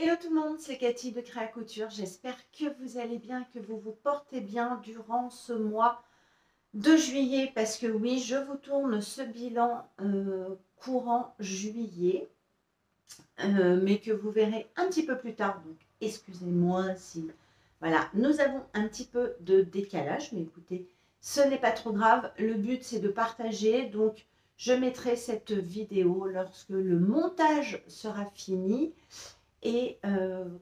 Hello tout le monde, c'est Cathy de Créa Couture. J'espère que vous allez bien, que vous vous portez bien durant ce mois de juillet. Parce que oui, je vous tourne ce bilan courant juillet, mais que vous verrez un petit peu plus tard. Donc excusez-moi si... Voilà, nous avons un petit peu de décalage, mais écoutez, ce n'est pas trop grave. Le but, c'est de partager. Donc, je mettrai cette vidéo lorsque le montage sera fini. Et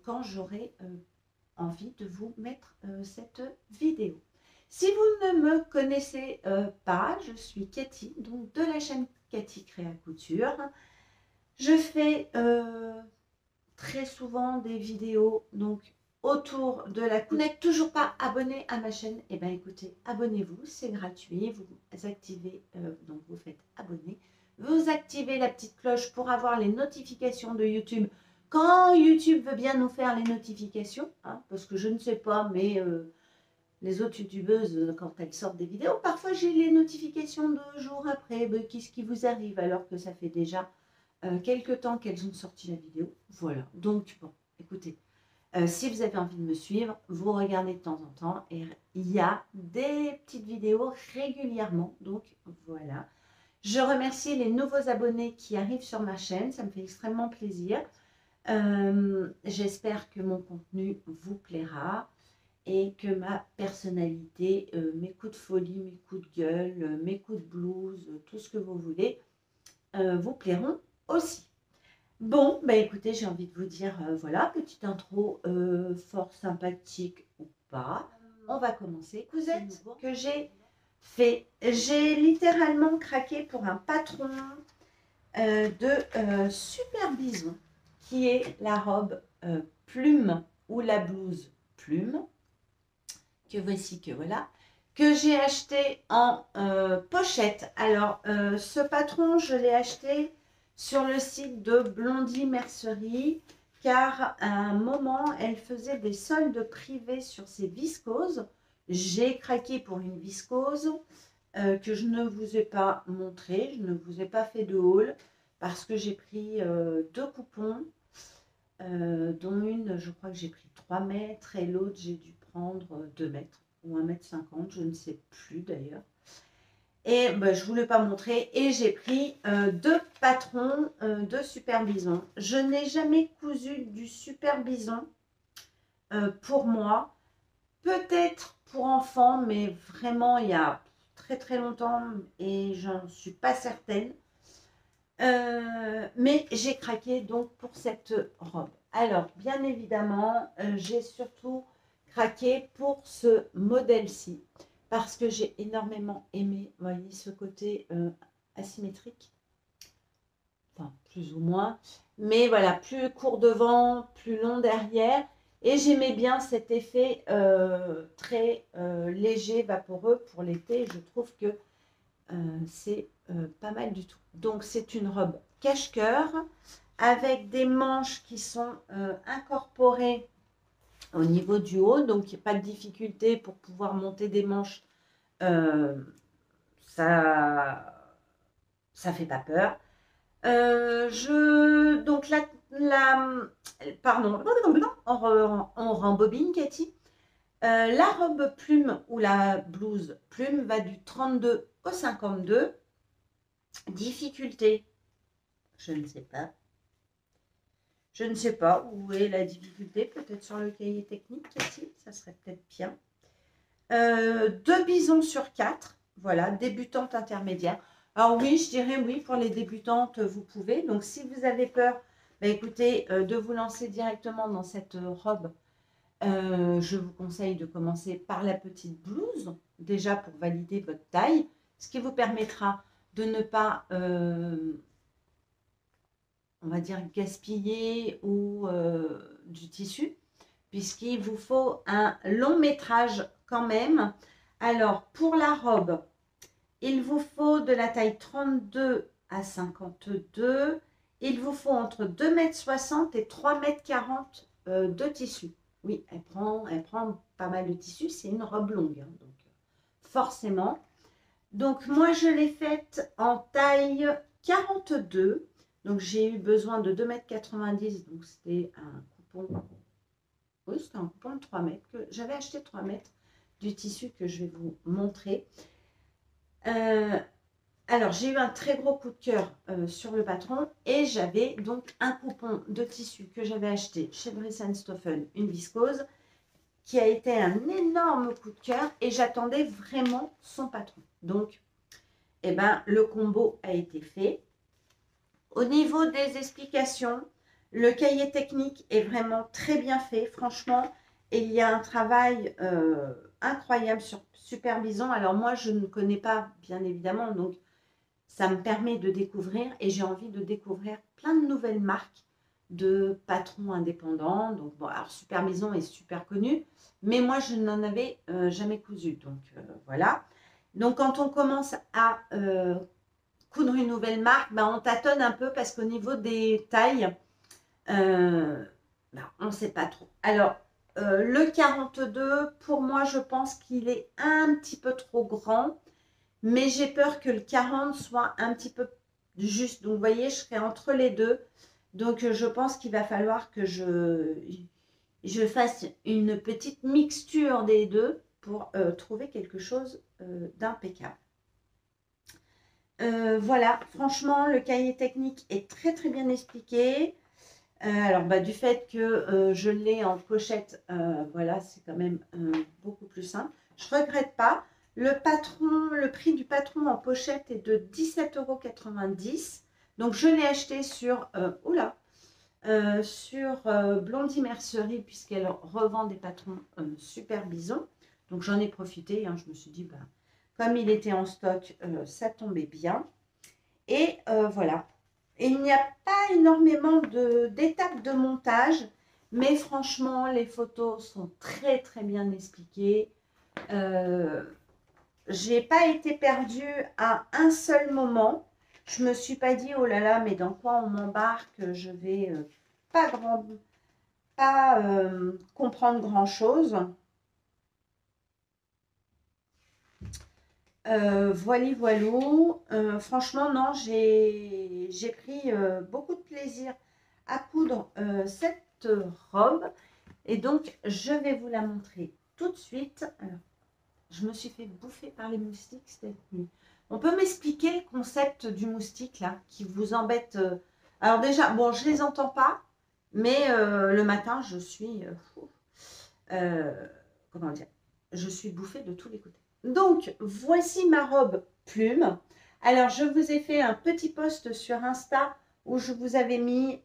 quand j'aurai envie de vous mettre cette vidéo. Si vous ne me connaissez pas, je suis Cathy, donc de la chaîne Cathy Créa Couture. Je fais très souvent des vidéos donc autour de la couture. Vous n'êtes toujours pas abonné à ma chaîne, et bien écoutez, abonnez-vous, c'est gratuit. Vous activez, donc vous faites abonner. Vous activez la petite cloche pour avoir les notifications de YouTube quand YouTube veut bien nous faire les notifications, hein, parce que je ne sais pas, mais les autres youtubeuses, quand elles sortent des vidéos, parfois j'ai les notifications 2 jours après. Ben, qu'est-ce qui vous arrive alors que ça fait déjà quelques temps qu'elles ont sorti la vidéo? Voilà, donc bon, écoutez, si vous avez envie de me suivre, vous regardez de temps en temps et il y a des petites vidéos régulièrement, donc voilà. Je remercie les nouveaux abonnés qui arrivent sur ma chaîne, ça me fait extrêmement plaisir. J'espère que mon contenu vous plaira et que ma personnalité, mes coups de folie, mes coups de gueule, mes coups de blues, tout ce que vous voulez, vous plairont aussi. Bon, bah écoutez, j'ai envie de vous dire, voilà, petite intro fort sympathique ou pas. On va commencer. Vous êtes que j'ai fait. J'ai littéralement craqué pour un patron de Super Bison, qui est la robe plume ou la blouse plume, que voici, que voilà, que j'ai acheté en pochette. Alors, ce patron, je l'ai acheté sur le site de Blondie Mercerie, car à un moment, elle faisait des soldes privés sur ses viscoses. J'ai craqué pour une viscose que je ne vous ai pas montré, je ne vous ai pas fait de haul, parce que j'ai pris 2 coupons, dont une, je crois que j'ai pris 3 mètres, et l'autre, j'ai dû prendre 2 mètres, ou 1,50 m, je ne sais plus d'ailleurs. Et ben, je ne vous l'ai pas montré, et j'ai pris 2 patrons de Super Bison. Je n'ai jamais cousu du Super Bison pour moi, peut-être pour enfants, mais vraiment il y a très très longtemps et j'en suis pas certaine. Mais j'ai craqué donc pour cette robe. Alors, bien évidemment, j'ai surtout craqué pour ce modèle-ci parce que j'ai énormément aimé, vous voyez, ce côté asymétrique. Enfin, plus ou moins. Mais voilà, plus court devant, plus long derrière. Et j'aimais bien cet effet très léger, vaporeux pour l'été. Je trouve que c'est pas mal du tout. Donc c'est une robe cache-cœur avec des manches qui sont incorporées au niveau du haut. Donc il n'y a pas de difficulté pour pouvoir monter des manches. Ça fait pas peur. Donc pardon, on rembobine, Cathy. La robe plume ou la blouse plume va du 32 au 52. Difficulté, je ne sais pas. Je ne sais pas où est la difficulté. Peut-être sur le cahier technique, Cathy, ça serait peut-être bien. 2 bisons sur 4. Voilà, débutante intermédiaire. Alors oui, je dirais oui, pour les débutantes, vous pouvez. Donc si vous avez peur, bah, écoutez, de vous lancer directement dans cette robe, je vous conseille de commencer par la petite blouse, déjà pour valider votre taille, ce qui vous permettra de ne pas, on va dire, gaspiller ou du tissu, puisqu'il vous faut un long métrage quand même. Alors, pour la robe, il vous faut de la taille 32 à 52. Il vous faut entre 2,60 m et 3,40 m de tissu. Oui, elle prend pas mal de tissu. C'est une robe longue, hein, donc forcément. Donc, moi, je l'ai faite en taille 42. Donc, j'ai eu besoin de 2,90 m. Donc, c'était un coupon. Oui, c'était un coupon de 3 mètres. Que j'avais acheté 3 mètres du tissu que je vais vous montrer. Alors, j'ai eu un très gros coup de cœur sur le patron et j'avais donc un coupon de tissu que j'avais acheté chez Dries & Stoffen, une viscose, qui a été un énorme coup de cœur et j'attendais vraiment son patron. Donc, eh ben, le combo a été fait. Au niveau des explications, le cahier technique est vraiment très bien fait, franchement. Et il y a un travail incroyable sur Superbison. Alors moi, je ne connais pas, bien évidemment, donc ça me permet de découvrir et j'ai envie de découvrir plein de nouvelles marques de patrons indépendants. Donc bon, alors Superbison est super connu, mais moi, je n'en avais jamais cousu. Donc voilà. Donc quand on commence à coudre une nouvelle marque, ben, on tâtonne un peu parce qu'au niveau des tailles, ben, on ne sait pas trop. Alors, le 42, pour moi, je pense qu'il est un petit peu trop grand, mais j'ai peur que le 40 soit un petit peu juste. Donc, vous voyez, je serai entre les deux. Donc, je pense qu'il va falloir que je fasse une petite mixture des deux pour trouver quelque chose d'impeccable. Voilà, franchement, le cahier technique est très très bien expliqué. Alors, bah, du fait que je l'ai en pochette, voilà, c'est quand même beaucoup plus simple. Je ne regrette pas. Le prix du patron en pochette est de 17,90 €. Donc, je l'ai acheté sur, Blondie Mercerie, puisqu'elle revend des patrons Superbison. Donc, j'en ai profité. Hein, je me suis dit, bah, comme il était en stock, ça tombait bien. Et voilà. Et il n'y a pas énormément d'étapes de montage, mais franchement, les photos sont très très bien expliquées. J'ai pas été perdue à un seul moment. Je me suis pas dit, oh là là, mais dans quoi on m'embarque? Je vais pas comprendre grand-chose. Voilou. Franchement, non, j'ai pris beaucoup de plaisir à coudre cette robe. Et donc, je vais vous la montrer tout de suite. Alors, je me suis fait bouffer par les moustiques cette nuit. On peut m'expliquer le concept du moustique, là, qui vous embête Alors déjà, bon, je les entends pas, mais le matin, je suis... comment dire? Je suis bouffée de tous les côtés. Donc, voici ma robe plume. Alors, je vous ai fait un petit post sur Insta où je vous avais mis,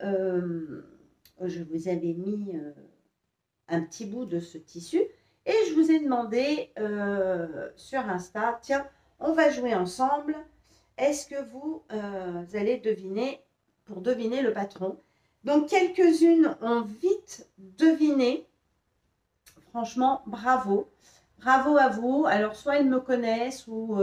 un petit bout de ce tissu et je vous ai demandé sur Insta, tiens, on va jouer ensemble. Est-ce que vous allez deviner, pour deviner le patron? Donc, quelques-unes ont vite deviné. Franchement, bravo. Bravo à vous. Alors, soit elles me connaissent ou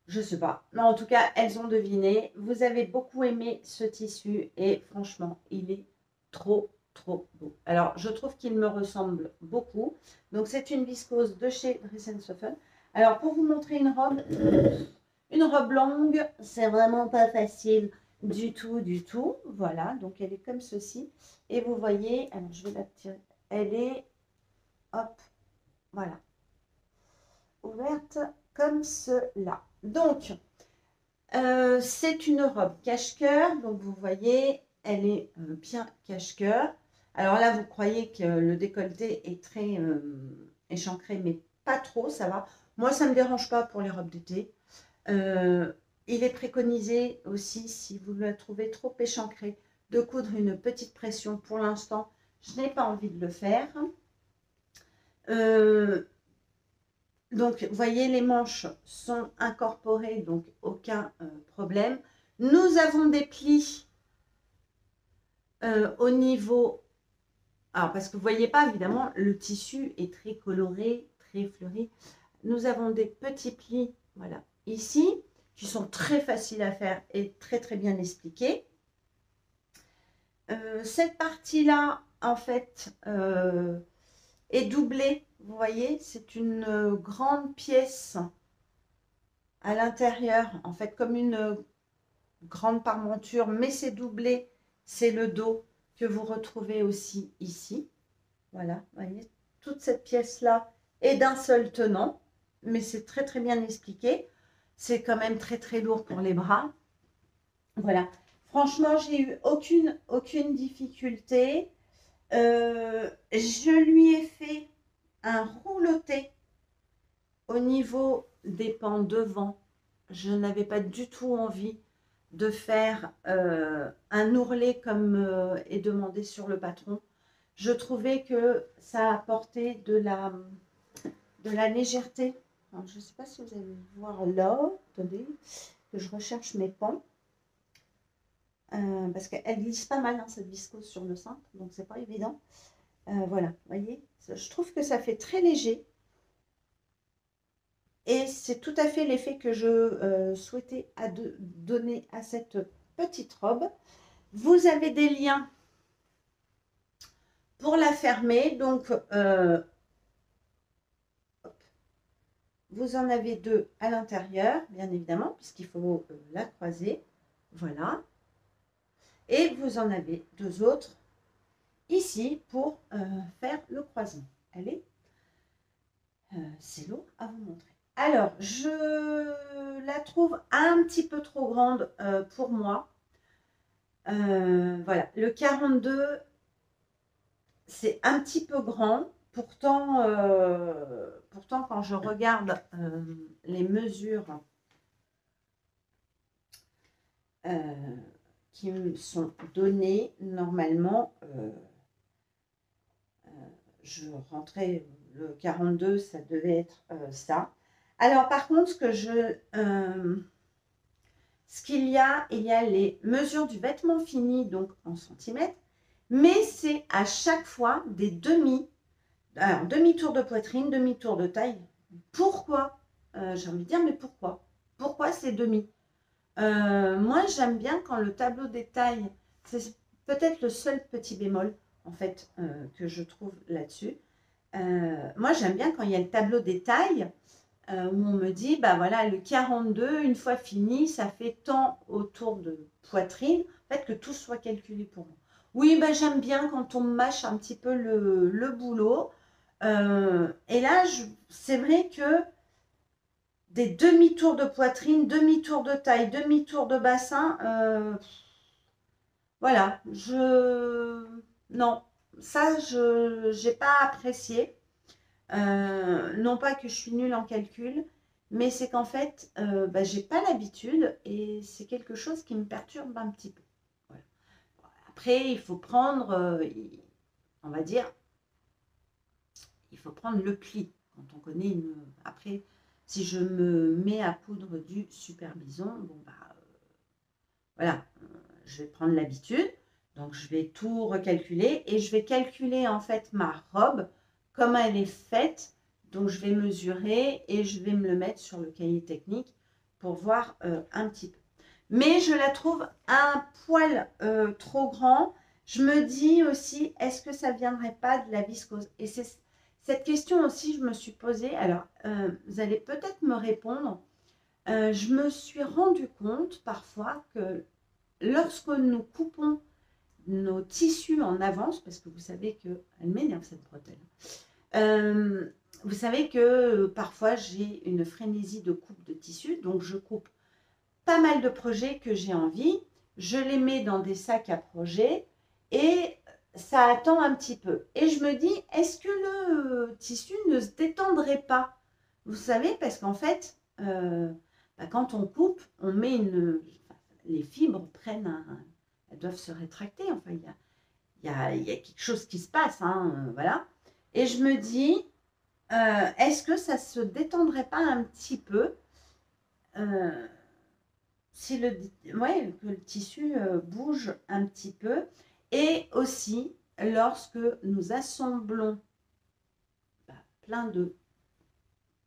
je ne sais pas. Non, en tout cas, elles ont deviné. Vous avez beaucoup aimé ce tissu et franchement, il est trop, trop beau. Alors, je trouve qu'il me ressemble beaucoup. Donc, c'est une viscose de chez Dries & Stoffen. Alors, pour vous montrer une robe longue, c'est vraiment pas facile du tout, du tout. Voilà, donc elle est comme ceci. Et vous voyez, alors je vais la tirer. Elle est, hop, voilà, ouverte comme cela. Donc, c'est une robe cache-cœur. Donc, vous voyez, elle est bien cache-cœur. Alors là, vous croyez que le décolleté est très échancré, mais pas trop, ça va. Moi, ça ne me dérange pas pour les robes d'été. Il est préconisé aussi, si vous la trouvez trop échancrée, de coudre une petite pression. Pour l'instant, je n'ai pas envie de le faire. Donc, vous voyez, les manches sont incorporées, donc aucun problème. Nous avons des plis au niveau... Alors, parce que vous ne voyez pas, évidemment, le tissu est très coloré, très fleuri. Nous avons des petits plis, voilà, ici, qui sont très faciles à faire et très, très bien expliqués. Cette partie-là, en fait, est doublée. Vous voyez, c'est une grande pièce à l'intérieur, en fait, comme une grande parmenture, mais c'est doublé, c'est le dos que vous retrouvez aussi ici. Voilà, vous voyez, toute cette pièce-là est d'un seul tenant, mais c'est très très bien expliqué. C'est quand même très très lourd pour les bras. Voilà, franchement, j'ai eu aucune difficulté. Je lui ai fait un rouloté au niveau des pans devant. Je n'avais pas du tout envie de faire un ourlet comme est demandé sur le patron. Je trouvais que ça apportait de la légèreté. Alors, je ne sais pas si vous allez voir là. Attendez, que je recherche mes pans. Parce qu'elle glisse pas mal, hein, cette viscose sur le cintre, donc c'est pas évident. Voilà, vous voyez, je trouve que ça fait très léger. Et c'est tout à fait l'effet que je souhaitais donner à cette petite robe. Vous avez des liens pour la fermer. Donc, vous en avez deux à l'intérieur, bien évidemment, puisqu'il faut la croiser. Voilà. Et vous en avez deux autres ici pour faire le croisement. Allez, c'est lourd à vous montrer. Alors, je la trouve un petit peu trop grande pour moi. Voilà, le 42, c'est un petit peu grand. Pourtant, quand je regarde les mesures qui me sont données, normalement, je rentrais le 42, ça devait être ça. Alors, par contre, ce qu'il y a les mesures du vêtement fini, donc en centimètres, mais c'est à chaque fois des demi-tour de poitrine, demi-tour de taille. Pourquoi j'ai envie de dire, mais pourquoi? Pourquoi ces demi? Moi, j'aime bien quand le tableau des tailles, c'est peut-être le seul petit bémol, en fait, que je trouve là-dessus. Moi, j'aime bien quand il y a le tableau des tailles, où on me dit, bah voilà, le 42, une fois fini, ça fait tant autour de poitrine, en fait, que tout soit calculé pour moi. Oui, bah, j'aime bien quand on mâche un petit peu le boulot. Et là, c'est vrai que des demi-tours de poitrine, demi-tour de taille, demi-tour de bassin, voilà, non, ça, je n'ai pas apprécié. Non pas que je suis nulle en calcul, mais c'est qu'en fait, bah, j'ai pas l'habitude et c'est quelque chose qui me perturbe un petit peu. Voilà. Après, il faut prendre, on va dire, il faut prendre le pli quand on connaît une. Après, si je me mets à coudre du super bison, bon bah voilà, je vais prendre l'habitude. Donc je vais tout recalculer et je vais calculer en fait ma robe, comment elle est faite. Donc je vais mesurer et je vais me le mettre sur le cahier technique pour voir un petit peu. Mais je la trouve un poil trop grand. Je me dis aussi, est-ce que ça ne viendrait pas de la viscose? Et c'est cette question aussi, je me suis posée. Alors, vous allez peut-être me répondre. Je me suis rendu compte parfois que lorsque nous coupons nos tissus en avance, parce que vous savez que, elle m'énerve cette bretelle, vous savez que parfois j'ai une frénésie de coupe de tissu, donc je coupe pas mal de projets que j'ai envie, je les mets dans des sacs à projets et ça attend un petit peu. Et je me dis, est-ce que le tissu ne se détendrait pas? Vous savez, parce qu'en fait, quand on coupe, on met les fibres elles doivent se rétracter. Enfin, il y a quelque chose qui se passe, hein, voilà. Et je me dis, est-ce que ça se détendrait pas un petit peu si que le tissu bouge un petit peu. Et aussi, lorsque nous assemblons plein de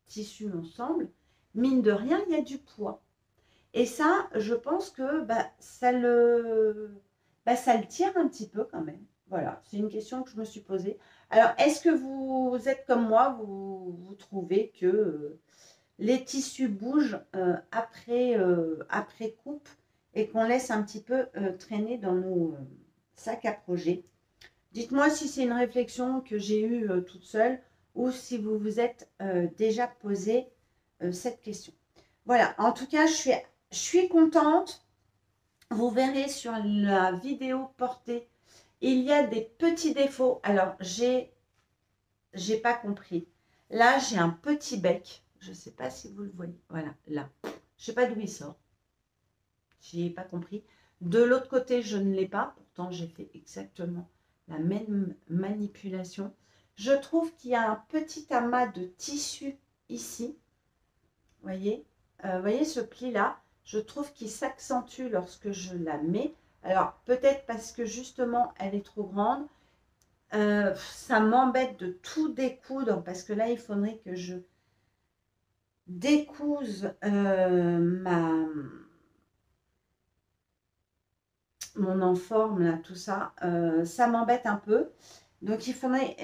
tissus ensemble, mine de rien, il y a du poids. Et ça, je pense que ça le tire un petit peu quand même. Voilà, c'est une question que je me suis posée. Alors, est-ce que vous êtes comme moi, vous trouvez que les tissus bougent après coupe et qu'on laisse un petit peu traîner dans nos sac à projet. Dites-moi si c'est une réflexion que j'ai eue toute seule ou si vous vous êtes déjà posé cette question. Voilà, en tout cas, je suis contente. Vous verrez sur la vidéo portée, il y a des petits défauts. Alors, j'ai pas compris. Là, j'ai un petit bec. Je ne sais pas si vous le voyez. Voilà, là. Je ne sais pas d'où il sort. Je n'ai pas compris. De l'autre côté, je ne l'ai pas. Pourtant, j'ai fait exactement la même manipulation. Je trouve qu'il y a un petit amas de tissu ici. Voyez, voyez ce pli-là. Je trouve qu'il s'accentue lorsque je la mets. Alors, peut-être parce que justement, elle est trop grande. Ça m'embête de tout découdre parce que là, il faudrait que je découse mon enforme, là, tout ça. Ça m'embête un peu. Donc, il faudrait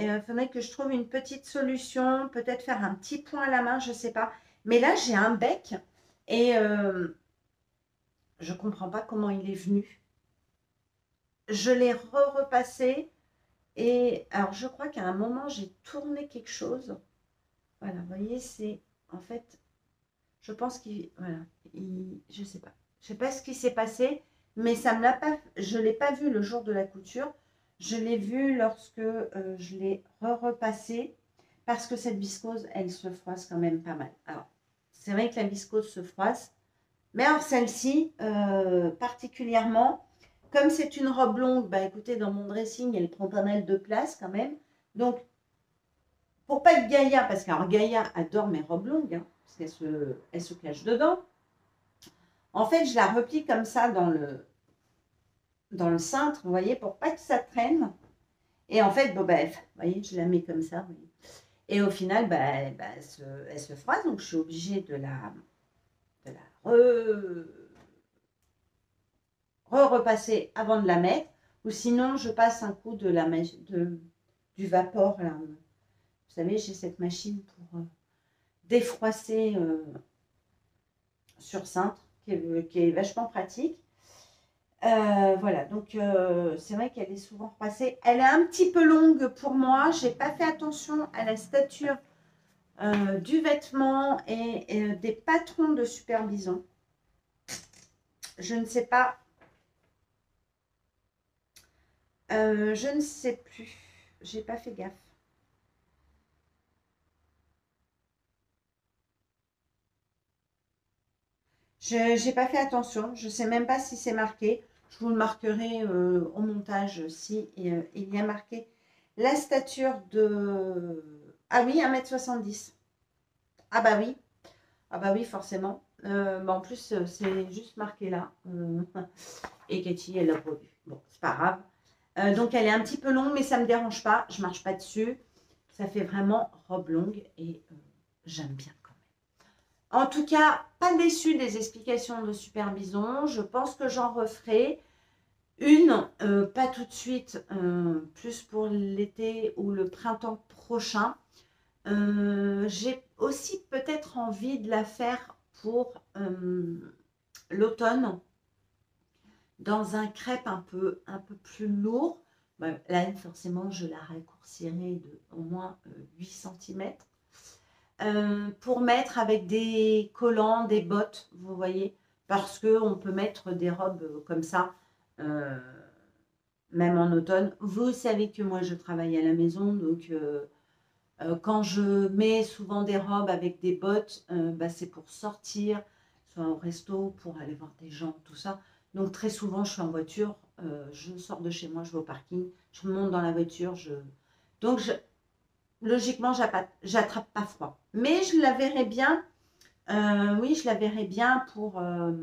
que je trouve une petite solution, peut-être faire un petit point à la main, je ne sais pas. Mais là, j'ai un bec et je ne comprends pas comment il est venu. Je l'ai repassé et alors, je crois qu'à un moment, j'ai tourné quelque chose. Voilà, vous voyez, c'est en fait, je pense qu'il, voilà, je sais pas. Je sais pas ce qui s'est passé, mais ça me l'a pas, je l'ai pas vu le jour de la couture. Je l'ai vu lorsque je l'ai repassé parce que cette viscose, elle se froisse quand même pas mal. Alors, c'est vrai que la viscose se froisse, mais alors celle-ci, particulièrement, comme c'est une robe longue, bah écoutez, dans mon dressing, elle prend pas mal de place quand même. Donc, pour pas que Gaïa, parce que Gaïa adore mes robes longues, hein, parce qu'elle se cache dedans. En fait, je la replie comme ça dans le cintre, vous voyez, pour pas que ça traîne. Et en fait, bon, bah, vous voyez, je la mets comme ça. Vous voyez. Et au final, bah, elle se froisse, donc je suis obligée de la repasser avant de la mettre. Ou sinon, je passe un coup du vapeur. Là. Vous savez, j'ai cette machine pour défroisser sur cintre qui est vachement pratique. Voilà, donc c'est vrai qu'elle est souvent repassée. Elle est un petit peu longue pour moi. Je n'ai pas fait attention à la stature du vêtement et des patrons de Super Bison. Je ne sais pas. Je ne sais plus. J'ai pas fait gaffe. Je n'ai pas fait attention. Je ne sais même pas si c'est marqué. Je vous le marquerai au montage si il y a marqué la stature de... Ah oui, 1,70 m. Ah bah oui. Ah bah oui, forcément. Bah en plus, c'est juste marqué là. Et Katie, elle l'a produit. Bon, c'est pas grave. Donc, elle est un petit peu longue, mais ça ne me dérange pas. Je ne marche pas dessus. Ça fait vraiment robe longue et j'aime bien quand même. En tout cas, pas déçue des explications de Super Bison. Je pense que j'en referai une, pas tout de suite, plus pour l'été ou le printemps prochain. J'ai aussi peut-être envie de la faire pour l'automne dans un crêpe un peu plus lourd. Ben, là, forcément, je la raccourcirai de au moins 8 cm. Pour mettre avec des collants, des bottes, vous voyez, parce qu'on peut mettre des robes comme ça, même en automne. Vous savez que moi, je travaille à la maison, donc quand je mets souvent des robes avec des bottes, bah, c'est pour sortir, soit au resto, pour aller voir des gens, tout ça. Donc très souvent, je suis en voiture, je sors de chez moi, je vais au parking, je monte dans la voiture. Donc logiquement, j'attrape pas froid. Mais je la verrais bien, oui, je la verrais bien pour un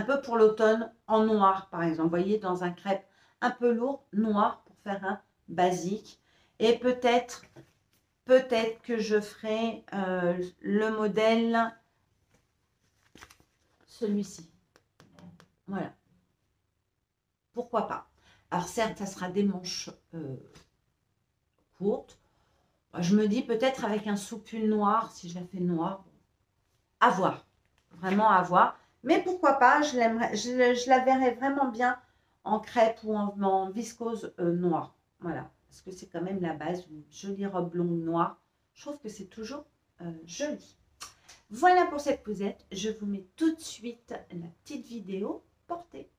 peu pour l'automne, en noir par exemple. Vous voyez, dans un crêpe un peu lourd, noir, pour faire un basique. Et peut-être que je ferai le modèle, celui-ci. Voilà. Pourquoi pas. Alors certes, ça sera des manches courtes. Je me dis peut-être avec un soupul noir, si je la fais noir, à voir. Vraiment à voir. Mais pourquoi pas, je la verrais vraiment bien en crêpe ou en viscose noire. Voilà, parce que c'est quand même la base, une jolie robe longue noire. Je trouve que c'est toujours joli. Voilà pour cette cousette. Je vous mets tout de suite la petite vidéo portée.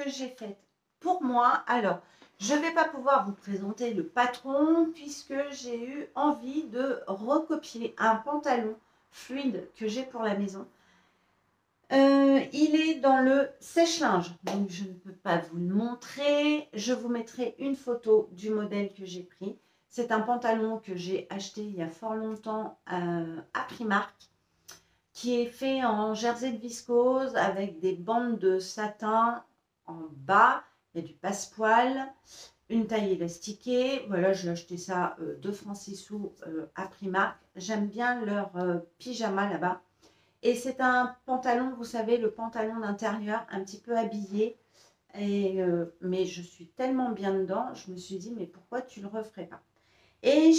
J'ai faite pour moi. Alors, je ne vais pas pouvoir vous présenter le patron puisque j'ai eu envie de recopier un pantalon fluide que j'ai pour la maison. Il est dans le sèche-linge, donc je ne peux pas vous le montrer. Je vous mettrai une photo du modèle que j'ai pris. C'est un pantalon que j'ai acheté il y a fort longtemps à Primark, qui est fait en jersey de viscose avec des bandes de satin en bas. Il y a du passepoil, une taille élastiquée. Voilà, j'ai acheté ça 2 francs 6 sous à Primark. J'aime bien leur pyjama là-bas. Et c'est un pantalon, vous savez, le pantalon d'intérieur, un petit peu habillé. Et, mais je suis tellement bien dedans, je me suis dit, mais pourquoi tu ne le referais pas? Et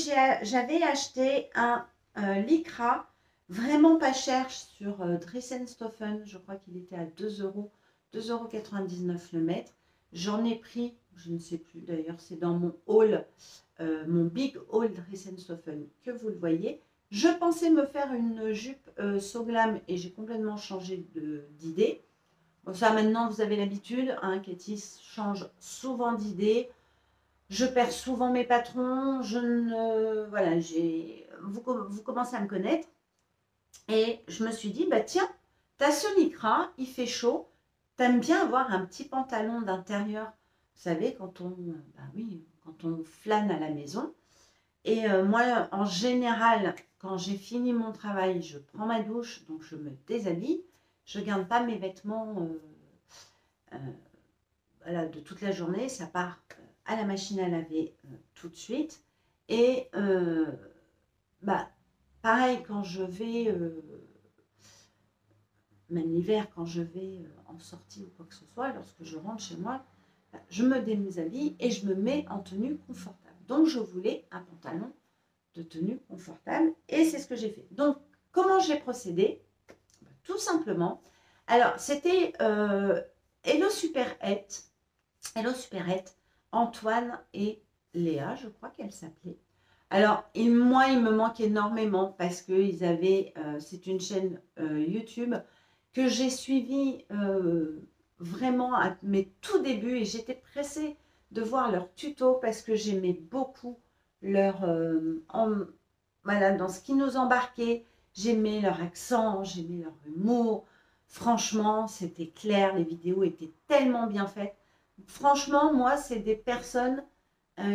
j'avais acheté un lycra vraiment pas cher sur Dressenstoffen. Je crois qu'il était à 2 euros, 2,99 € le mètre. J'en ai pris, je ne sais plus d'ailleurs, c'est dans mon haul, mon big haul Dressenstoffen que vous le voyez. Je pensais me faire une jupe So Glam et j'ai complètement changé d'idée. Bon, ça maintenant vous avez l'habitude, hein, Cathy change souvent d'idée. Je perds souvent mes patrons, voilà, vous commencez à me connaître. Et je me suis dit, bah tiens, t'as ce lycra, il fait chaud, t'aimes bien avoir un petit pantalon d'intérieur, vous savez, quand on flâne à la maison. Et moi, en général, quand j'ai fini mon travail, je prends ma douche, donc je me déshabille. Je ne garde pas mes vêtements voilà, de toute la journée. Ça part à la machine à laver tout de suite. Et pareil, quand je vais, même l'hiver, quand je vais en sortie ou quoi que ce soit, lorsque je rentre chez moi, je me déshabille et je me mets en tenue confortable. Donc, je voulais un pantalon de tenue confortable et c'est ce que j'ai fait. Donc, comment j'ai procédé? Tout simplement. Alors, c'était Hello Superette, Antoine et Léa, je crois qu'elle s'appelait. Alors, moi, il me manque énormément parce qu'ils avaient, c'est une chaîne YouTube que j'ai suivie vraiment à mes tout débuts et j'étais pressée de voir leurs tutos parce que j'aimais beaucoup leur voilà, dans ce qu'ils nous embarquaient. J'aimais leur accent, j'aimais leur humour. Franchement, c'était clair, les vidéos étaient tellement bien faites. Franchement, moi, c'est des personnes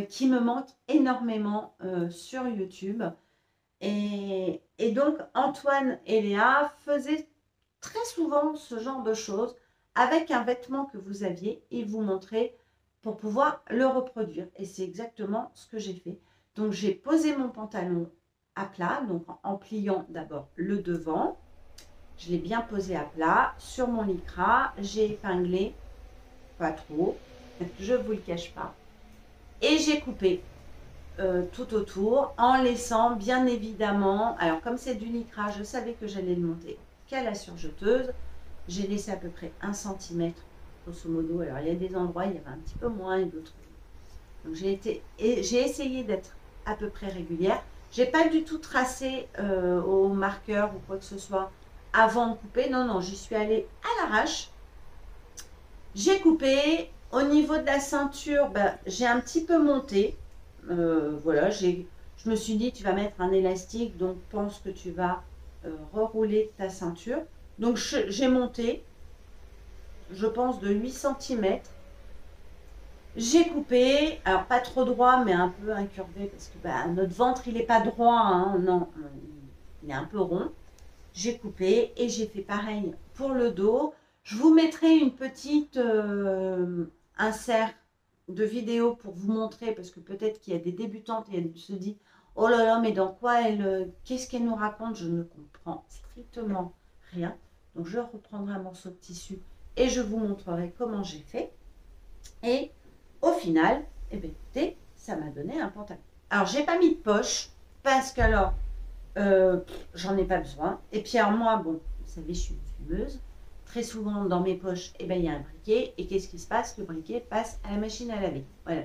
qui me manquent énormément sur YouTube. Et donc, Antoine et Léa faisaient très souvent ce genre de choses avec un vêtement que vous aviez. Ils vous montraient pour pouvoir le reproduire. Et c'est exactement ce que j'ai fait. Donc, j'ai posé mon pantalon à plat, donc en pliant d'abord le devant. Je l'ai bien posé à plat sur mon lycra. J'ai épinglé, pas trop, je ne vous le cache pas. Et j'ai coupé tout autour en laissant bien évidemment, alors comme c'est du lycra, je savais que j'allais le monter qu'à la surjeteuse. J'ai laissé à peu près 1 cm grosso modo. Alors il y a des endroits, il y avait un petit peu moins et d'autres. Donc j'ai essayé d'être à peu près régulière. J'ai pas du tout tracé au marqueur ou quoi que ce soit avant de couper. Non, non, j'y suis allée à l'arrache. J'ai coupé. Au niveau de la ceinture, ben, j'ai un petit peu monté. Voilà, je me suis dit, tu vas mettre un élastique, donc pense que tu vas rerouler ta ceinture. Donc j'ai monté, je pense, de 8 cm. J'ai coupé, alors pas trop droit, mais un peu incurvé, parce que bah, notre ventre, il n'est pas droit, hein, non, il est un peu rond. J'ai coupé et j'ai fait pareil pour le dos. Je vous mettrai une petite insert de vidéo pour vous montrer, parce que peut-être qu'il y a des débutantes et elles se disent, oh là là, mais dans quoi qu'est-ce qu'elle nous raconte? Je ne comprends strictement rien. Donc je reprendrai un morceau de tissu et je vous montrerai comment j'ai fait. Et au final, eh bien, écoutez, ça m'a donné un pantalon. Alors, j'ai pas mis de poche parce que alors, j'en ai pas besoin. Et puis, alors moi, bon, vous savez, je suis une fumeuse. Très souvent, dans mes poches, eh ben, il y a un briquet. Et qu'est-ce qui se passe? Le briquet passe à la machine à laver. Voilà.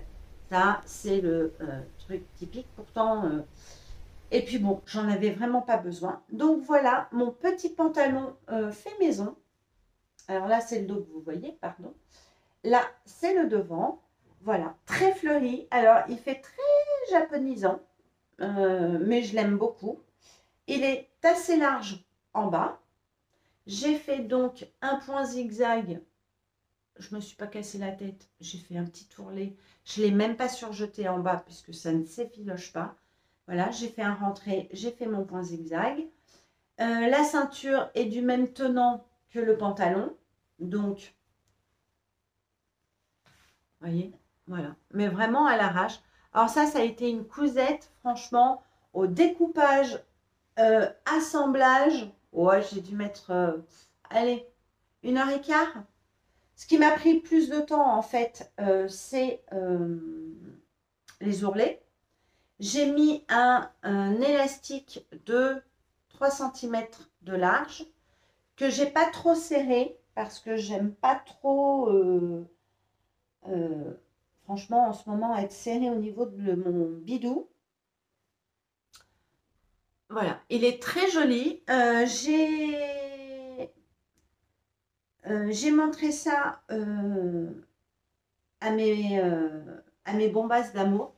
Ça, c'est le truc typique. Pourtant, et puis bon, j'en avais vraiment pas besoin. Donc voilà, mon petit pantalon fait maison. Alors là, c'est le dos que vous voyez, pardon. Là, c'est le devant. Voilà, très fleuri. Alors, il fait très japonisant, mais je l'aime beaucoup. Il est assez large en bas. J'ai fait donc un point zigzag. Je ne me suis pas cassé la tête. J'ai fait un petit tourlet. Je ne l'ai même pas surjeté en bas puisque ça ne s'effiloche pas. Voilà, j'ai fait un rentré. J'ai fait mon point zigzag. La ceinture est du même tenant que le pantalon. Donc, vous voyez, voilà. Mais vraiment à l'arrache. Alors ça a été une cousette, franchement, au découpage, assemblage. Ouais, j'ai dû mettre, allez, 1h15. Ce qui m'a pris plus de temps, en fait, c'est les ourlets. J'ai mis un élastique de 3 cm de large que j'ai pas trop serré parce que j'aime pas trop... franchement, en ce moment, être serré au niveau de mon bidou. Voilà, il est très joli. J'ai montré ça à mes bombasses d'amour.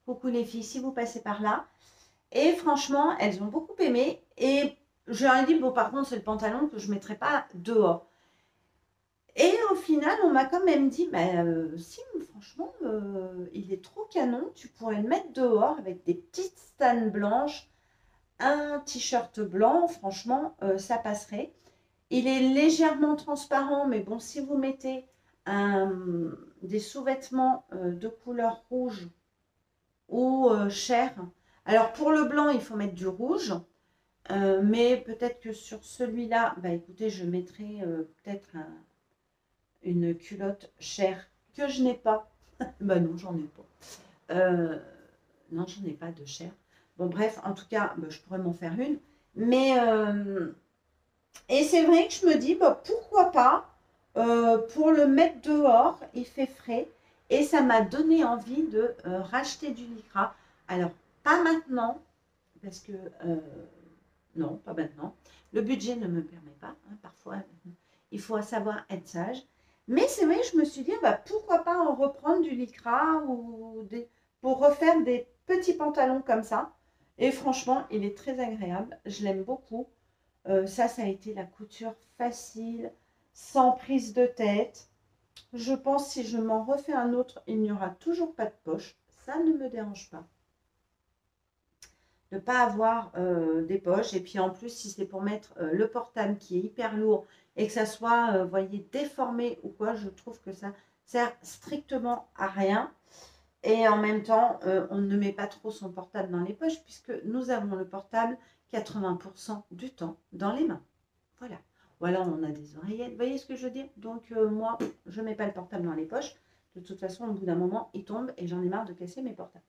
Coucou les filles, si vous passez par là. Et franchement, elles ont beaucoup aimé. Et je leur ai dit, bon, par contre, c'est le pantalon que je ne mettrai pas dehors. Et au final, on m'a quand même dit, bah, si, franchement, il est trop canon, tu pourrais le mettre dehors avec des petites stanes blanches, un t-shirt blanc, franchement, ça passerait. Il est légèrement transparent, mais bon, si vous mettez des sous-vêtements de couleur rouge ou chair, alors pour le blanc, il faut mettre du rouge, mais peut-être que sur celui-là, bah écoutez, je mettrai peut-être une culotte chair que je n'ai pas. Bah non, j'en ai pas. Non, j'en ai pas de chair. Bon, bref, en tout cas, bah, je pourrais m'en faire une. Mais, et c'est vrai que je me dis, bah, pourquoi pas, pour le mettre dehors, il fait frais. Et ça m'a donné envie de racheter du lycra. Alors, pas maintenant, parce que, non, pas maintenant. Le budget ne me permet pas. Hein, parfois, il faut savoir être sage. Mais c'est vrai, je me suis dit, bah, pourquoi pas en reprendre du lycra ou pour refaire des petits pantalons comme ça. Et franchement, il est très agréable. Je l'aime beaucoup. Ça a été la couture facile, sans prise de tête. Je pense si je m'en refais un autre, il n'y aura toujours pas de poche. Ça ne me dérange pas de ne pas avoir des poches. Et puis en plus, si c'est pour mettre le portable qui est hyper lourd et que ça soit, vous voyez, déformé ou quoi, je trouve que ça sert strictement à rien. Et en même temps, on ne met pas trop son portable dans les poches puisque nous avons le portable 80% du temps dans les mains. Voilà. Ou alors on a des oreillettes. Vous voyez ce que je veux dire? Donc moi, je ne mets pas le portable dans les poches. De toute façon, au bout d'un moment, il tombe et j'en ai marre de casser mes portables.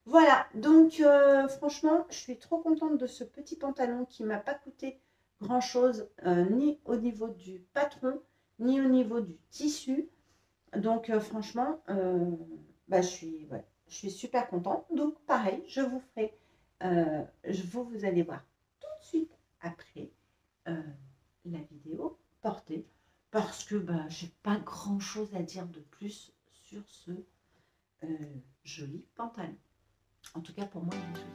Voilà, donc franchement, je suis trop contente de ce petit pantalon qui ne m'a pas coûté grand-chose, ni au niveau du patron, ni au niveau du tissu. Donc franchement, bah, je suis super contente. Donc pareil, je vous ferai, vous allez voir tout de suite après la vidéo portée, parce que bah, j'ai pas grand-chose à dire de plus sur ce joli pantalon. En tout cas, pour moi, il est joli.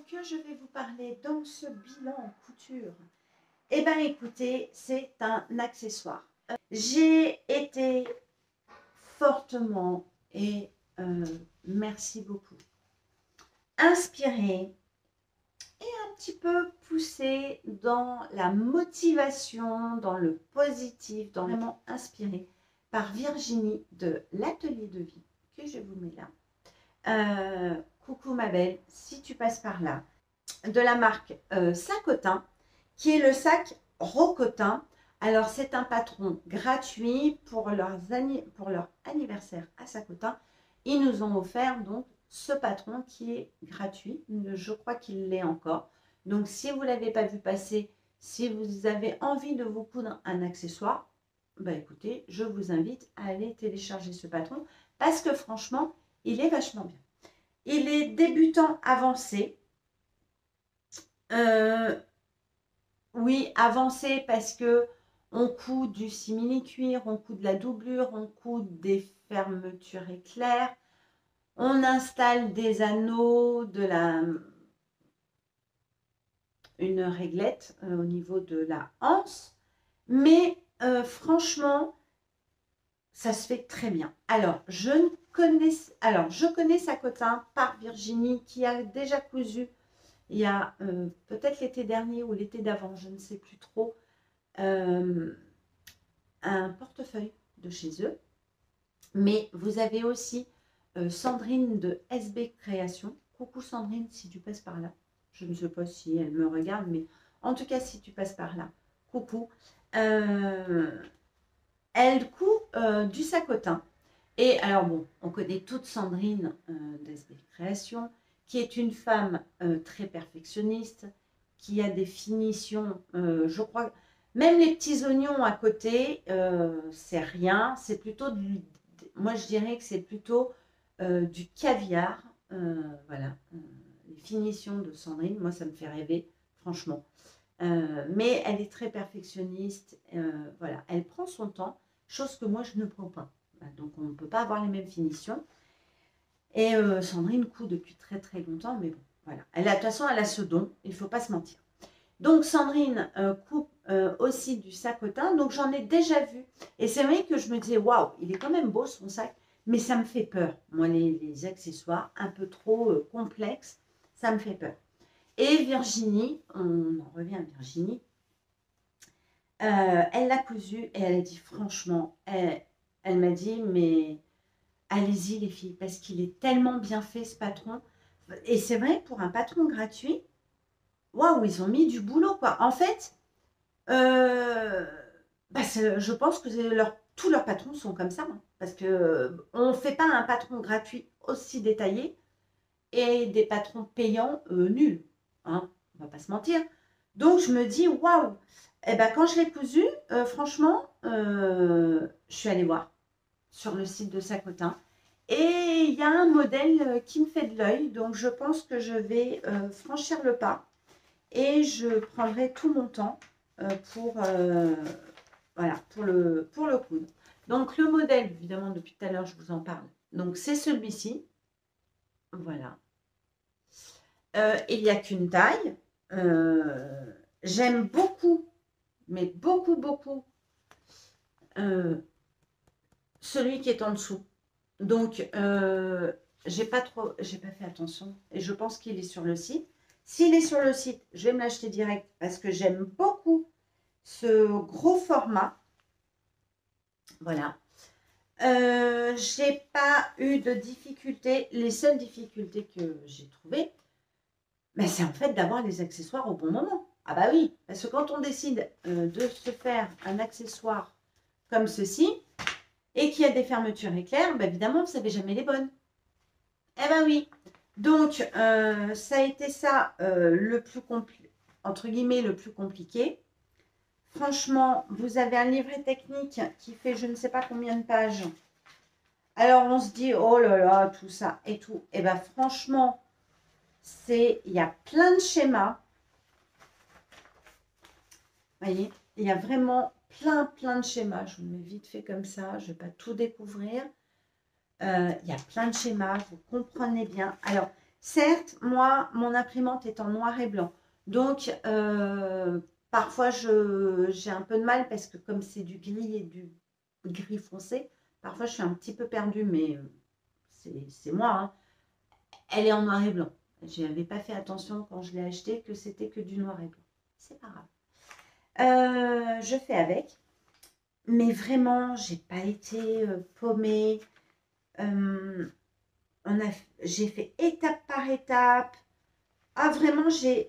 Que je vais vous parler dans ce bilan en couture. Eh bien écoutez, c'est un accessoire. J'ai été fortement et merci beaucoup inspirée et un petit peu poussée dans la motivation, dans le positif, dans vraiment inspirée par Virginie de l'Atelier de Vie que je vous mets là. Coucou ma belle, si tu passes par là, de la marque Sacotin, qui est le sac Rocotin. Alors, c'est un patron gratuit pour leur anniversaire à Sacotin. Ils nous ont offert donc ce patron qui est gratuit. Je crois qu'il l'est encore. Donc, si vous ne l'avez pas vu passer, si vous avez envie de vous coudre un accessoire, bah écoutez, je vous invite à aller télécharger ce patron parce que franchement, il est vachement bien. Il est débutant avancé. Oui, avancé parce que on coud du simili-cuir, on coud de la doublure, on coud des fermetures éclairs, on installe des anneaux, une réglette au niveau de la anse, mais franchement, ça se fait très bien. Alors, je connais Sacotin par Virginie qui a déjà cousu il y a peut-être l'été dernier ou l'été d'avant, je ne sais plus trop, un portefeuille de chez eux. Mais vous avez aussi Sandrine de SB Création. Coucou Sandrine, si tu passes par là. Je ne sais pas si elle me regarde, mais en tout cas, si tu passes par là, coucou. Elle coud du sacotin. Et alors bon, on connaît toute Sandrine d'SB Création, qui est une femme très perfectionniste, qui a des finitions, je crois, même les petits oignons à côté, c'est rien, c'est plutôt moi je dirais que c'est plutôt du caviar, voilà, les finitions de Sandrine, moi ça me fait rêver, franchement. Mais elle est très perfectionniste, voilà, elle prend son temps, chose que moi je ne prends pas. Donc on ne peut pas avoir les mêmes finitions. Et Sandrine coud depuis très très longtemps, mais bon, voilà. De toute façon, elle a ce don, il ne faut pas se mentir. Donc Sandrine coupe aussi du sacotin, donc j'en ai déjà vu. Et c'est vrai que je me disais, waouh, il est quand même beau son sac, mais ça me fait peur. Moi, les accessoires un peu trop complexes, ça me fait peur. Et Virginie, on en revient à Virginie, elle l'a cousu et elle a dit franchement, elle m'a dit, mais allez-y les filles, parce qu'il est tellement bien fait ce patron. Et c'est vrai, pour un patron gratuit, waouh, ils ont mis du boulot, quoi. En fait, bah, je pense que tous leurs patrons sont comme ça, hein, parce que on ne fait pas un patron gratuit aussi détaillé et des patrons payants nuls, hein, on va pas se mentir. Donc je me dis waouh, et ben quand je l'ai cousu, franchement, je suis allée voir sur le site de Sacotin et il y a un modèle qui me fait de l'œil, donc je pense que je vais franchir le pas et je prendrai tout mon temps pour, voilà, pour le coudre. Donc le modèle, évidemment, depuis tout à l'heure, je vous en parle. Donc c'est celui-ci. Voilà. Il n'y a qu'une taille. J'aime beaucoup, mais beaucoup, beaucoup, celui qui est en dessous. Donc, j'ai pas fait attention et je pense qu'il est sur le site. S'il est sur le site, je vais me l'acheter direct parce que j'aime beaucoup ce gros format. Voilà. J'ai pas eu de difficultés. Les seules difficultés que j'ai trouvées, mais c'est en fait d'avoir les accessoires au bon moment. Ah bah oui, parce que quand on décide de se faire un accessoire comme ceci et qu'il y a des fermetures éclairs, bah évidemment, vous ne savez jamais les bonnes. Eh ben oui. Donc, ça a été ça le plus compliqué, entre guillemets, le plus compliqué. Franchement, vous avez un livret technique qui fait je ne sais pas combien de pages. Alors, on se dit, oh là là, tout ça et tout. Et bien, franchement, il y a plein de schémas. Vous voyez, il y a vraiment plein de schémas. Je vous le mets vite fait comme ça. Je ne vais pas tout découvrir. Il y a plein de schémas. Vous comprenez bien. Alors, certes, moi, mon imprimante est en noir et blanc. Donc, parfois, j'ai un peu de mal parce que comme c'est du gris et du gris foncé, parfois, je suis un petit peu perdue, mais c'est moi, hein. Elle est en noir et blanc. Je n'avais pas fait attention quand je l'ai acheté que c'était que du noir et blanc. C'est pas grave. Je fais avec. Mais vraiment, j'ai pas été paumée. J'ai fait étape par étape. Ah, vraiment, j'ai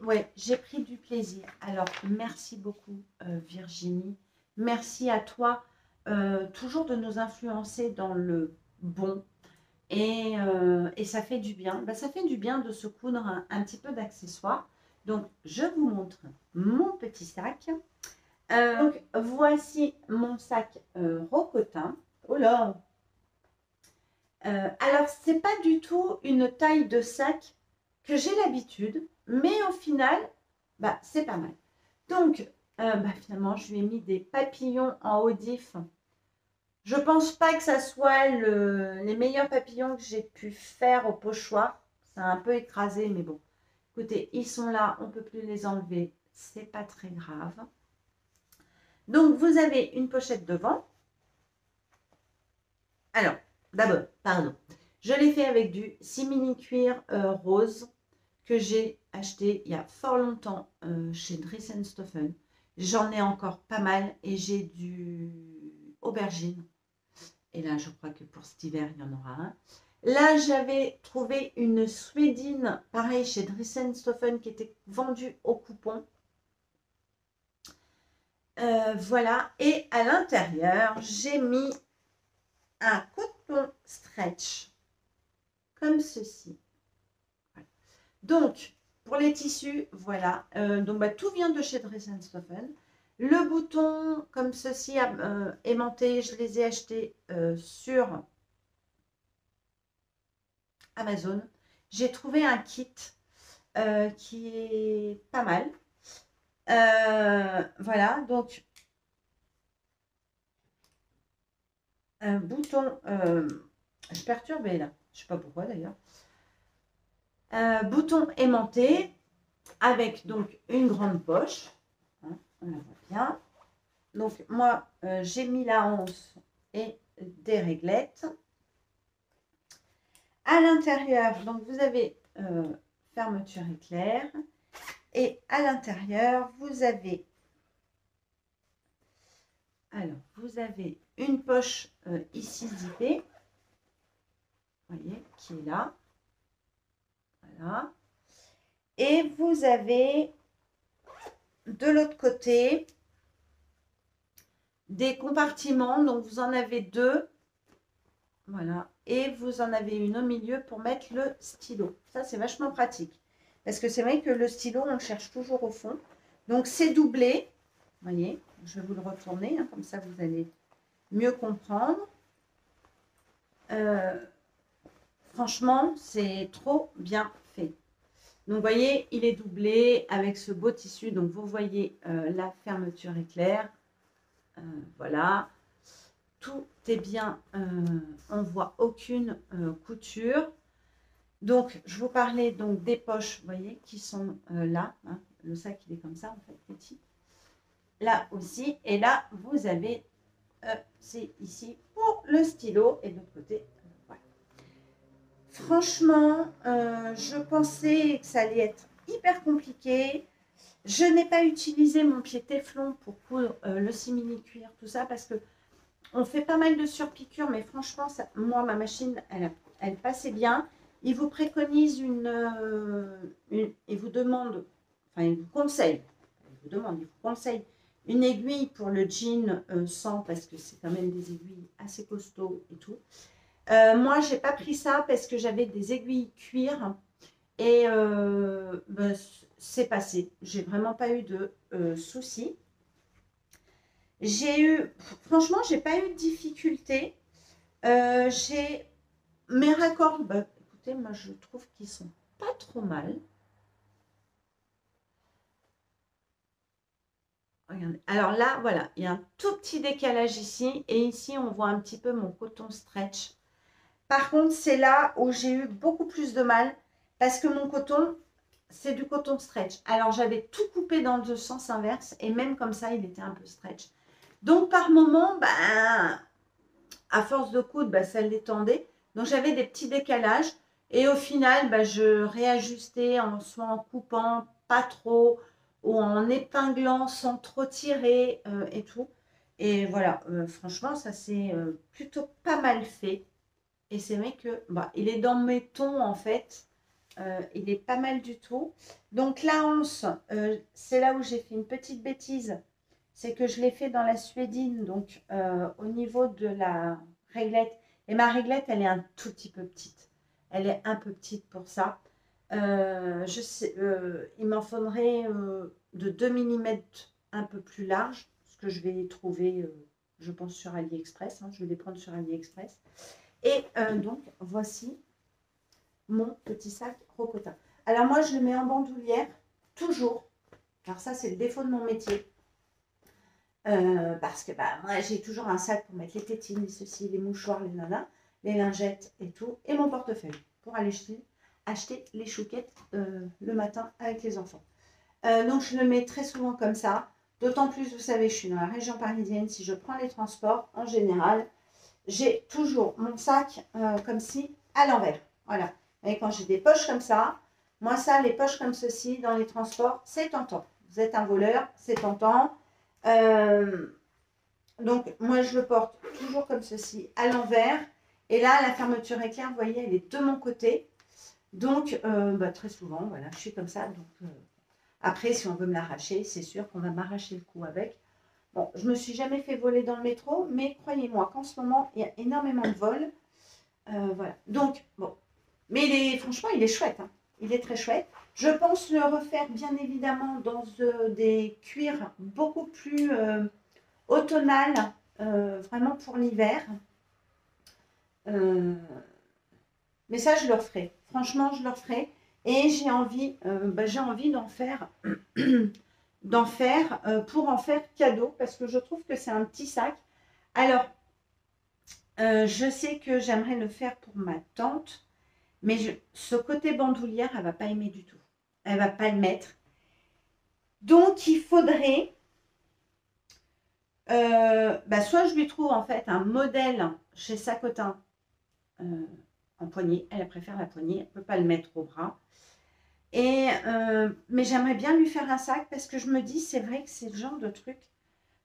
pris du plaisir. Alors, merci beaucoup, Virginie. Merci à toi, toujours de nous influencer dans le bon. Et ça fait du bien. Ben, ça fait du bien de se coudre un petit peu d'accessoires. Donc, je vous montre mon petit sac. Donc, voici mon sac Rocotin. Oh là! Alors, c'est pas du tout une taille de sac que j'ai l'habitude, mais au final, bah, c'est pas mal. Donc, bah, finalement, je lui ai mis des papillons en Odif. Je pense pas que ça soit les meilleurs papillons que j'ai pu faire au pochoir. Ça a un peu écrasé, mais bon. Écoutez, ils sont là, on ne peut plus les enlever. C'est pas très grave. Donc, vous avez une pochette devant. Alors, d'abord, pardon. Je l'ai fait avec du simili cuir rose que j'ai acheté il y a fort longtemps chez Dressenstoffen. J'en ai encore pas mal et j'ai du aubergine. Et là, je crois que pour cet hiver, il y en aura un. Là, j'avais trouvé une suédine, pareil, chez Dressenstoffen, qui était vendue au coupon. Voilà. Et à l'intérieur, j'ai mis un coton stretch, comme ceci. Voilà. Donc, pour les tissus, voilà. Donc, bah, tout vient de chez Dressenstoffen. Le bouton, comme ceci, aimanté, je les ai achetés sur Amazon. J'ai trouvé un kit qui est pas mal. Voilà, donc un bouton, je suis perturbée là, je sais pas pourquoi d'ailleurs. Bouton aimanté avec donc une grande poche, hein, on la voit bien. Donc moi j'ai mis la hanse et des réglettes. À l'intérieur, donc vous avez fermeture éclair et à l'intérieur vous avez une poche ici zippée vous voyez, qui est là. Voilà. Et vous avez de l'autre côté des compartiments. Donc, vous en avez deux. Voilà. Et vous en avez une au milieu pour mettre le stylo. Ça, c'est vachement pratique. Parce que c'est vrai que le stylo, on le cherche toujours au fond. Donc, c'est doublé. Vous voyez, je vais vous le retourner. Hein, comme ça, vous allez mieux comprendre. Franchement, c'est trop bien fait. Donc, vous voyez, il est doublé avec ce beau tissu. Donc, vous voyez la fermeture éclair. Voilà. Tout est bien. On ne voit aucune couture. Donc, je vous parlais donc des poches, vous voyez, qui sont là. Hein. Le sac, il est comme ça, en fait, petit. Là aussi. Et là, vous avez, c'est ici pour le stylo. Et de l'autre côté, voilà. Franchement, je pensais que ça allait être hyper compliqué. Je n'ai pas utilisé mon pied téflon pour coudre le simili-cuir, tout ça, parce que on fait pas mal de surpiqûres, mais franchement, ça, moi, ma machine, elle passait bien. Il vous préconise il vous demande, enfin, il vous conseille, il vous conseille une aiguille pour le jean sans, parce que c'est quand même des aiguilles assez costauds et tout. Moi, j'ai pas pris ça parce que j'avais des aiguilles cuir et ben, c'est passé. J'ai vraiment pas eu de soucis. Franchement, j'ai pas eu de difficulté. J'ai mes raccords, bah, écoutez, moi je trouve qu'ils sont pas trop mal. Regardez. Alors là, voilà, il y a un tout petit décalage ici. Et ici, on voit un petit peu mon coton stretch. Par contre, c'est là où j'ai eu beaucoup plus de mal parce que mon coton, c'est du coton stretch. Alors, j'avais tout coupé dans le sens inverse et même comme ça, il était un peu stretch. Donc, par moment, ben, à force de coudre, bah, ça le détendait. Donc, j'avais des petits décalages. Et au final, bah, je réajustais soit en coupant pas trop ou en épinglant sans trop tirer et tout. Et voilà, franchement, ça c'est plutôt pas mal fait. Et c'est vrai que bah, il est dans mes tons en fait. Il est pas mal du tout. Donc la hanse, c'est là où j'ai fait une petite bêtise. C'est que je l'ai fait dans la suédine, donc au niveau de la réglette. Et ma réglette, elle est un tout petit peu petite. Elle est un peu petite pour ça. Il m'en faudrait de 2 millimètres un peu plus large, ce que je vais trouver, je pense, sur AliExpress. Hein, je vais les prendre sur AliExpress. Et donc, voici mon petit sac Rocotin. Alors moi, je le mets en bandoulière, toujours. Alors ça, c'est le défaut de mon métier. Parce que bah, moi, j'ai toujours un sac pour mettre les tétines, les ceci, les mouchoirs, les nanas, les lingettes et tout. Et mon portefeuille pour aller acheter les chouquettes le matin avec les enfants. Donc, je le mets très souvent comme ça. D'autant plus, vous savez, je suis dans la région parisienne. Si je prends les transports, en général, j'ai toujours mon sac comme ci à l'envers. Voilà. Et quand j'ai des poches comme ça, moi ça, les poches comme ceci dans les transports, c'est tentant. Vous êtes un voleur, c'est tentant. Donc moi je le porte toujours comme ceci à l'envers. Et là, la fermeture éclair, vous voyez, elle est de mon côté. Donc bah, très souvent, voilà, je suis comme ça. Donc après, si on veut me l'arracher, c'est sûr qu'on va m'arracher le cou avec. Bon, je ne me suis jamais fait voler dans le métro, mais croyez-moi qu'en ce moment, il y a énormément de vols. Voilà. Donc, bon. Mais franchement, il est chouette. Hein. Il est très chouette. Je pense le refaire, bien évidemment, dans des cuirs beaucoup plus automnales, vraiment pour l'hiver. Mais ça, je le referai. Franchement, je le referai. Et j'ai envie d'en faire pour en faire cadeau parce que je trouve que c'est un petit sac. Alors, je sais que j'aimerais le faire pour ma tante, mais ce côté bandoulière, elle ne va pas aimer du tout. Elle ne va pas le mettre. Donc, il faudrait, soit je lui trouve en fait un modèle chez Sacotin en poignée. Elle préfère la poignée, elle ne peut pas le mettre au bras. Mais j'aimerais bien lui faire un sac parce que je me dis, c'est vrai que c'est le genre de truc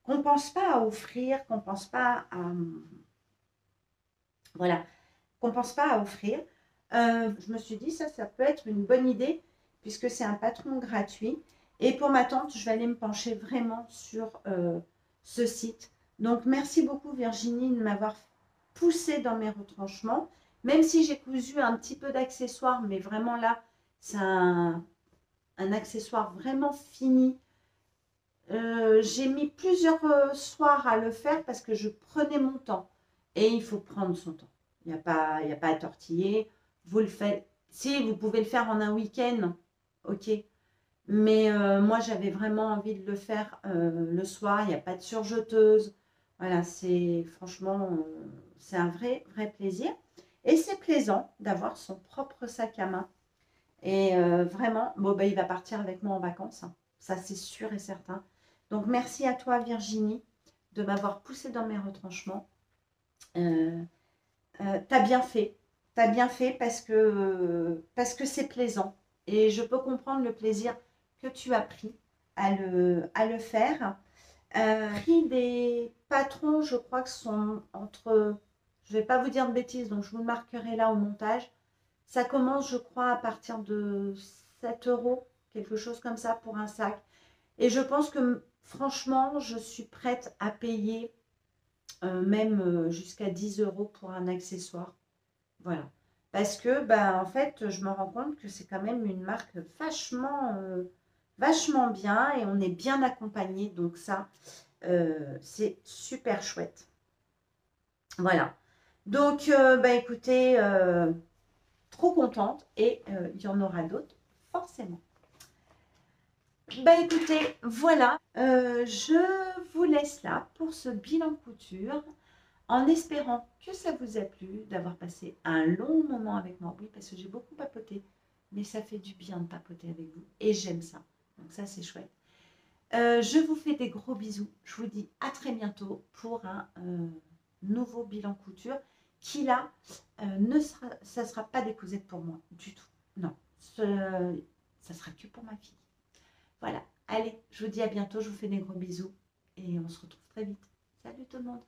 qu'on ne pense pas à offrir, qu'on ne pense pas à... Voilà. qu'on pense pas à offrir. Je me suis dit, ça peut être une bonne idée, puisque c'est un patron gratuit. Et pour ma tante, je vais aller me pencher vraiment sur ce site. Donc, merci beaucoup Virginie de m'avoir poussé dans mes retranchements. Même si j'ai cousu un petit peu d'accessoires, mais vraiment là, c'est un accessoire vraiment fini. J'ai mis plusieurs soirs à le faire parce que je prenais mon temps. Et il faut prendre son temps. Il n'y a pas à tortiller. Vous le faites. Si vous pouvez le faire en un week-end, ok. Mais moi, j'avais vraiment envie de le faire le soir. Il n'y a pas de surjeteuse. Voilà, c'est franchement, c'est un vrai plaisir. Et c'est plaisant d'avoir son propre sac à main. Et vraiment, bon, bah, il va partir avec moi en vacances, hein. Ça, c'est sûr et certain. Donc, merci à toi, Virginie, de m'avoir poussé dans mes retranchements. Euh, T'as bien fait. T'as bien fait parce que c'est plaisant. Et je peux comprendre le plaisir que tu as pris à le faire. Prix des patrons, je crois que sont entre, je ne vais pas vous dire de bêtises, donc je vous le marquerai là au montage. Ça commence, je crois, à partir de 7 euros, quelque chose comme ça pour un sac. Et je pense que franchement, je suis prête à payer même jusqu'à 10 euros pour un accessoire. Voilà. Parce que, ben, en fait, je me rends compte que c'est quand même une marque vachement bien et on est bien accompagné. Donc ça, c'est super chouette. Voilà. Donc, bah, écoutez, trop contente et il y en aura d'autres, forcément. Bah écoutez, voilà, je vous laisse là pour ce bilan couture en espérant que ça vous a plu, d'avoir passé un long moment avec moi. Oui, parce que j'ai beaucoup papoté, mais ça fait du bien de papoter avec vous et j'aime ça. Donc ça, c'est chouette. Je vous fais des gros bisous. Je vous dis à très bientôt pour un nouveau bilan couture qui là, ça ne sera pas des cousettes pour moi du tout. Non, ça sera que pour ma fille. Voilà. Allez, je vous dis à bientôt. Je vous fais des gros bisous et on se retrouve très vite. Salut tout le monde.